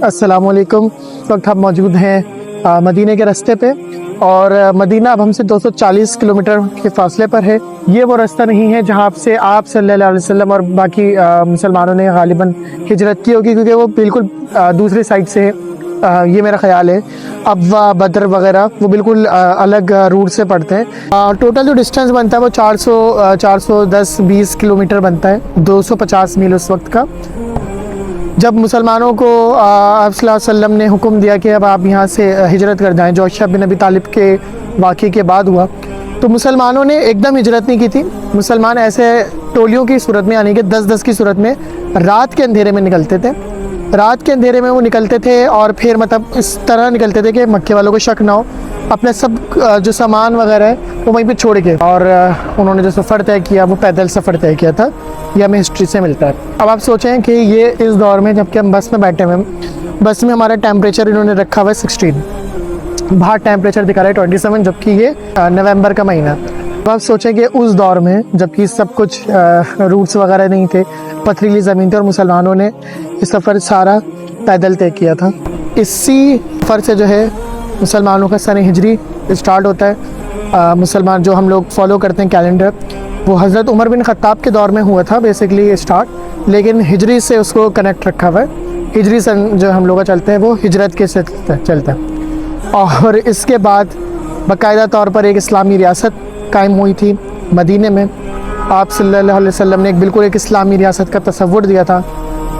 अस्सलाम वालेकुम। इस वक्त हम मौजूद हैं मदीने के रास्ते पे और मदीना अब हमसे 240 किलोमीटर के फासले पर है। ये वो रास्ता नहीं है जहाँ से आप सल्लल्लाहु अलैहि वसल्लम और बाकी मुसलमानों ने गालिबन हिजरत की होगी, क्योंकि वो बिल्कुल दूसरी साइड से है। ये मेरा ख्याल है। अब्वा बदर वगैरह वो बिल्कुल अलग रूट से पड़ते हैं। टोटल जो डिस्टेंस बनता है वो 410-20 किलोमीटर बनता है, 250 मील उस वक्त का। जब मुसलमानों को आप सल्लल्लाहु अलैहि वसल्लम ने हुक्म दिया कि अब आप यहाँ से हिजरत कर जाएं, जोशा बिन अबी तालिब के वाक़े के बाद हुआ, तो मुसलमानों ने एकदम हिजरत नहीं की थी। मुसलमान ऐसे टोलियों की सूरत में, यानी कि 10-10 की सूरत में रात के अंधेरे में निकलते थे। रात के अंधेरे में वो निकलते थे और फिर मतलब इस तरह निकलते थे कि मक्के वालों को शक ना हो। अपने सब जो सामान वगैरह है वो वहीं पे छोड़ के, और उन्होंने जो सफ़र तय किया वो पैदल सफ़र तय किया था। ये हमें हिस्ट्री से मिलता है। अब आप सोचें कि ये इस दौर में, जबकि हम बस में बैठे हुए हैं, बस में हमारा टेम्परेचर इन्होंने रखा हुआ है 16, बाहर टेम्परेचर दिखा रहा है 27, जबकि ये नवंबर का महीना। अब आप सोचें कि उस दौर में जबकि सब कुछ रूट्स वगैरह नहीं थे, पथरीली ज़मीन थी, और मुसलमानों ने इस सफ़र सारा पैदल तय किया था। इसी सफ़र से जो है मुसलमानों का सन हिजरी स्टार्ट होता है। मुसलमान जो हम लोग फॉलो करते हैं कैलेंडर, वो हज़रत उमर बिन ख़त्ताब के दौर में हुआ था बेसिकली स्टार्ट, लेकिन हिजरी से उसको कनेक्ट रखा हुआ है। हिजरी सन जो हम लोग का चलते हैं वो हिजरत के से चलता है। और इसके बाद बाकायदा तौर पर एक इस्लामी रियासत कायम हुई थी मदीने में। आप सल्लल्लाहु अलैहि वसल्लम ने बिल्कुल एक इस्लामी रियासत का तसव्वुर दिया था,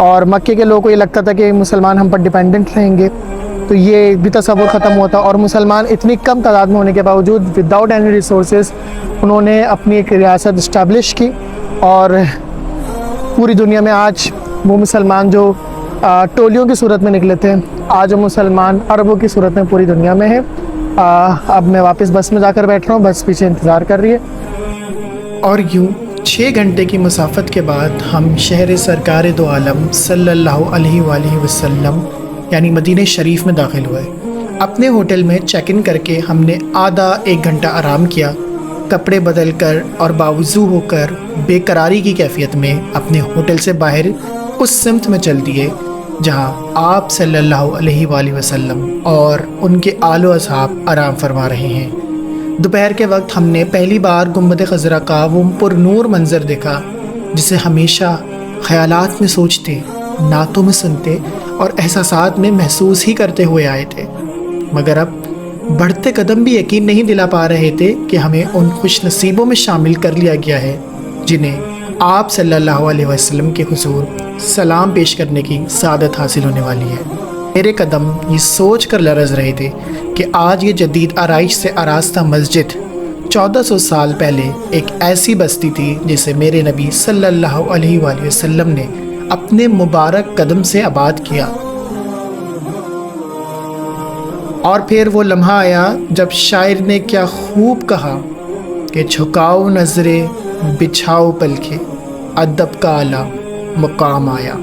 और मक्के के लोगों को ये लगता था कि मुसलमान हम पर डिपेंडेंट रहेंगे, तो ये भी तसव्वुर ख़त्म हुआ था। और मुसलमान इतनी कम तादाद में होने के बावजूद विदाउट एनी रिसोर्सेज उन्होंने अपनी एक रियासत इस्टेब्लिश की, और पूरी दुनिया में आज वो मुसलमान जो टोलियों की सूरत में निकले थे, आज वो मुसलमान अरबों की सूरत में पूरी दुनिया में है। अब मैं वापस बस में जाकर बैठ रहा हूँ, बस पीछे इंतज़ार कर रही है। और यूँ 6 घंटे की मुसाफत के बाद हम शहर सरकार दो आलम सल्लल्लाहु अलैहि वसल्लम यानी मदीने शरीफ में दाखिल हुए। अपने होटल में चेक इन करके हमने आधा 1 घंटा आराम किया, कपड़े बदल कर और बावजू होकर बेकरारी की कैफियत में अपने होटल से बाहर उस सिमत में चल दिए जहां आप सल्लल्लाहु अलैहि वसल्लम और उनके आलो असहाब आराम फरमा रहे हैं। दोपहर के वक्त हमने पहली बार गुंबद खज़रा का वो पुरनूर मंज़र देखा, जिसे हमेशा ख़यालात में सोचते, नातों में सुनते और एहसासात में महसूस ही करते हुए आए थे, मगर अब बढ़ते कदम भी यकीन नहीं दिला पा रहे थे कि हमें उन खुश नसीबों में शामिल कर लिया गया है जिन्हें आप सल्लल्लाहु अलैहि वसल्लम के हुजूर सलाम पेश करने की सादत हासिल होने वाली है। मेरे कदम ये सोच कर लरज़ रहे थे कि आज ये जदीद आराइश से आरास्ता मस्जिद 1400 साल पहले एक ऐसी बस्ती थी जिसे मेरे नबी सल्लल्लाहु अलैहि वसल्लम ने अपने मुबारक कदम से आबाद किया। और फिर वो लम्हा आया जब शायर ने क्या खूब कहा कि झुकाओ नजरे बिछाओ पलके, अदब का आला मुकाम आया।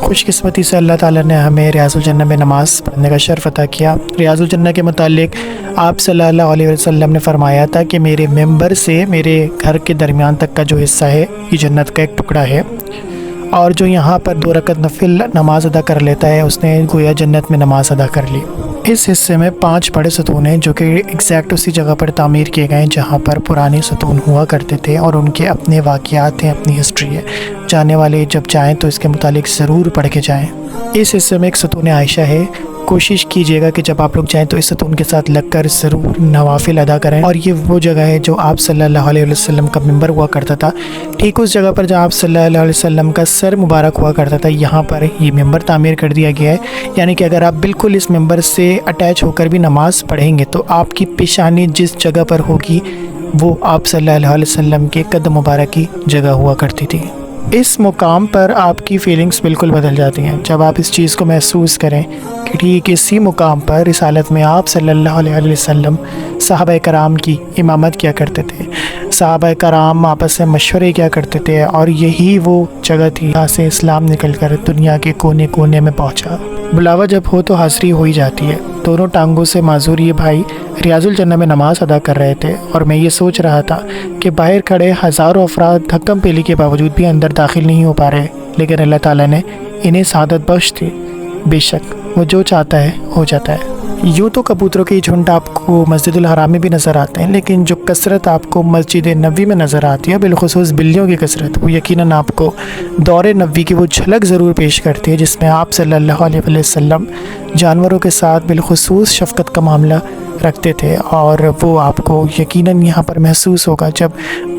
खुशकिस्मती से अल्लाह ताला ने हमें रियाजुल जन्नह में नमाज़ पढ़ने का शर्फ अता किया। रियाजुल जन्नह के मुतालिक आप सल्लल्लाहु अलैहि वसल्लम ने फरमाया था कि मेरे मेंबर से मेरे घर के दरमियान तक का जो हिस्सा है ये जन्नत का एक टुकड़ा है, और जो यहाँ पर 2 रकत नफिल नमाज अदा कर लेता है उसने गोया जन्नत में नमाज अदा कर ली। इस हिस्से में 5 बड़े सतून हैं जो कि एग्जैक्ट उसी जगह पर तामीर किए गए हैं जहाँ पर पुराने सतून हुआ करते थे, और उनके अपने वाक़यात हैं, अपनी हिस्ट्री है। जाने वाले जब जाएँ तो इसके मुतालिक ज़रूर पढ़ के जाएँ। इस हिस्से में एक सतून आयशा है। कोशिश कीजिएगा कि जब आप लोग जाएँ तो इस सतून के साथ लगकर ज़रूर नवाफिल अदा करें। और ये वो जगह है जो आप सल्लल्लाहु अलैहि वसल्लम का मिंबर हुआ करता था, ठीक उस जगह पर जहाँ आप सल्लल्लाहु अलैहि वसल्लम का सर मुबारक हुआ करता था, यहाँ पर ये मिंबर तामीर कर दिया गया है। यानी कि अगर आप बिल्कुल इस मिंबर से अटैच होकर भी नमाज़ पढ़ेंगे तो आपकी पेशानी जिस जगह पर होगी वो आप सल्लल्लाहु अलैहि वसल्लम के कदम मुबारक की जगह हुआ करती थी। इस मुकाम पर आपकी फीलिंग्स बिल्कुल बदल जाती हैं जब आप इस चीज़ को महसूस करें कि ठीक इसी मुकाम पर इस हालत में आप सल्लल्लाहु अलैहि वसल्लम सहाबा कराम की इमामत किया करते थे। सहाबा कराम आपस में मशवरे किया करते थे, और यही वो जगह थी जहाँ से इस्लाम निकल कर दुनिया के कोने कोने में पहुँचा। बुलावा जब हो तो हाज़िरी हो ही जाती है। दोनों टांगों से माजूर ये भाई रियाजुल जन्नह में नमाज अदा कर रहे थे, और मैं ये सोच रहा था कि बाहर खड़े हज़ारों अफराद धक्कम पेली के बावजूद भी अंदर दाखिल नहीं हो पा रहे, लेकिन अल्लाह ताला ने انہیں سعادت بخش تھی۔ بے شک وہ جو چاہتا ہے ہو جاتا ہے۔ یوں تو کبوتروں کی جھنڈ آپ کو مسجد الحرام میں بھی نظر آتے ہیں، لیکن جو کثرت آپ کو مسجد نبوی میں نظر آتی ہے، بالخصوص بلیوں کی کثرت، وہ یقیناً آپ کو دور نبوی کی وہ جھلک ضرور پیش کرتی ہے جس میں آپ صلی اللہ علیہ وسلم جانوروں کے ساتھ بالخصوص شفقت کا معاملہ رکھتے تھے، اور وہ آپ کو یقیناً یہاں پر محسوس ہوگا جب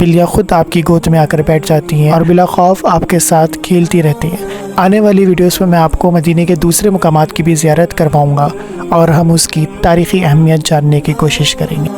بلیاں خود آپ کی گود میں آ کر بیٹھ جاتی ہیں اور بلا خوف آپ کے ساتھ کھیلتی رہتی ہیں۔ آنے والی ویڈیوز میں آپ کو مدینے کے دوسرے مقامات کی بھی زیارت کرواؤں گا اور ہم اس کی تاریخی اہمیت جاننے کی کوشش کریں گے۔